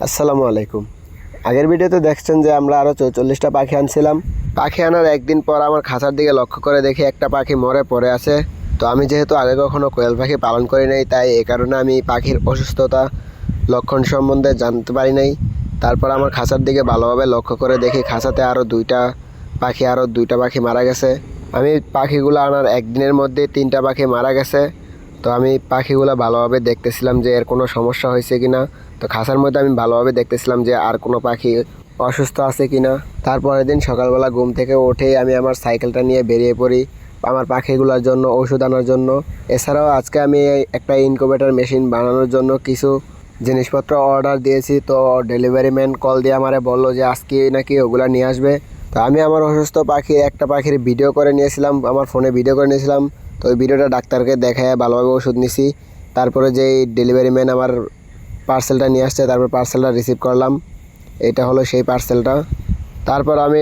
আসসালামু আলাইকুম। আগের ভিডিওতে দেখছেন যে আমরা আরও 44টা পাখি আনছিলাম। পাখি আনার একদিন পর আমার খাঁচার দিকে লক্ষ্য করে দেখি একটা পাখি মরে পড়ে আছে। তো আমি যেহেতু আগে কখনো কোয়েল পাখি পালন করি নাই, তাই এই কারণে আমি পাখির অসুস্থতা লক্ষণ সম্বন্ধে জানতে পারি নাই। তারপর আমার খাঁচার দিকে ভালোভাবে লক্ষ্য করে দেখি খাঁচাতে আরও দুইটা পাখি মারা গেছে। আমি পাখিগুলো আনার একদিনের মধ্যে 3টা পাখি মারা গেছে। তো আমি পাখিগুলো ভালোভাবে দেখতেছিলাম যে এর কোনো সমস্যা হয়েছে কিনা। তো খাঁচার মধ্যে আমি ভালোভাবে দেখতেছিলাম যে আর কোনো পাখি অসুস্থ আছে কিনা। তারপরের দিন সকালবেলা ঘুম থেকে উঠেই আমি আমার সাইকেলটা নিয়ে বেরিয়ে পড়ি আমার পাখিগুলোর জন্য ওষুধ আনার জন্য। এছাড়াও আজকে আমি একটা ইনকিউবেটর মেশিন বানানোর জন্য কিছু জিনিসপত্র অর্ডার দিয়েছি। তো ডেলিভারি ম্যান কল দিয়ে আমারে বললো যে আজকে নাকি ওগুলো নিয়ে আসবে। তো আমি আমার অসুস্থ একটা পাখির ভিডিও করে নিয়েছিলাম, আমার ফোনে ভিডিও করে নিয়েছিলাম। তো ওই ভিডিওটা ডাক্তারকে দেখায় ভালোভাবে ওষুধ নিছি। তারপরে যেই ডেলিভারি ম্যান আমার পার্সেলটা নিয়ে আসছে, তারপর পার্সেলটা রিসিভ করলাম। এটা হলো সেই পার্সেলটা। তারপর আমি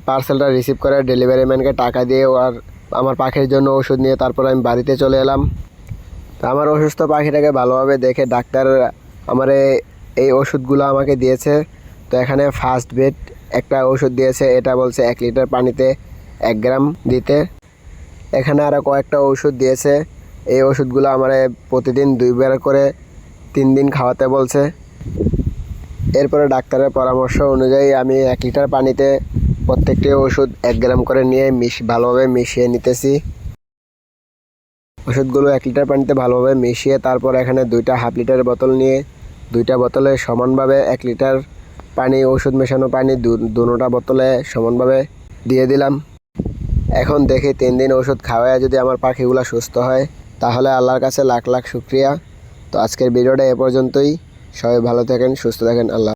পার্সেলটা রিসিভ করে ডেলিভারি ম্যানকে টাকা দিয়ে আর আমার পাখির জন্য ওষুধ নিয়ে তারপর আমি বাড়িতে চলে এলাম। তো আমার অসুস্থ পাখিটাকে ভালোভাবে দেখে ডাক্তার আমার এই ওষুধগুলো আমাকে দিয়েছে। তো এখানে ফার্স্ট বেড একটা ওষুধ দিয়েছে, এটা বলছে 1 লিটার পানিতে 1 গ্রাম দিতে। এখানে আরও কয়েকটা ওষুধ দিয়েছে। এই ওষুধগুলো আমার প্রতিদিন 2 বার করে 3 দিন খাওয়াতে বলছে। এরপরে ডাক্তারের পরামর্শ অনুযায়ী আমি 1 লিটার পানিতে প্রত্যেকটি ওষুধ 1 গ্রাম করে নিয়ে ভালোভাবে মিশিয়ে নিতেছি। ওষুধগুলো 1 লিটার পানিতে ভালোভাবে মিশিয়ে তারপর এখানে 2টা হাফ লিটার বোতল নিয়ে 2টা বোতলে সমানভাবে 1 লিটার পানি ওষুধ মেশানো পানি দুটোটা বোতলে সমানভাবে দিয়ে দিলাম। এখন দেখি 3 দিন ওষুধ খাওয়ায় যদি আমার পাখিগুলো সুস্থ হয় তাহলে আল্লাহর কাছে লাখ লাখ শুকরিয়া। তো আজকের ভিডিওটা এ পর্যন্তই। সবাই ভালো থাকেন, সুস্থ থাকেন। আল্লাহ।